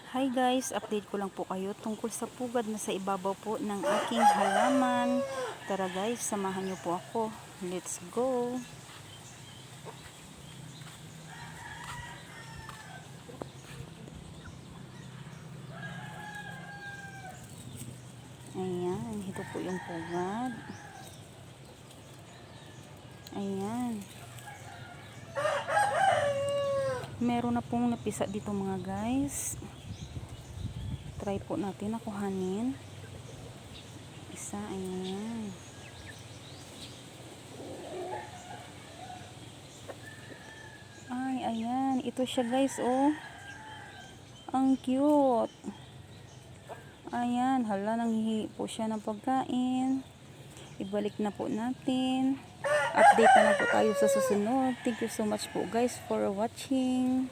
Hi guys, update ko lang po kayo tungkol sa pugad na sa ibabaw po ng aking halaman. Tara guys, samahan niyo po ako. Let's go! Ayan, ito po yung pugad. Ayan. Meron na pong napisa dito mga guys. Try po natin na kuhanin. Isa, ayan. Ay, ayan. Ito siya guys, oh. Ang cute. Ayan, hala, nanghihi po siya ng pagkain. Ibalik na po natin. Update na lang po tayo sa susunod. Thank you so much po guys for watching.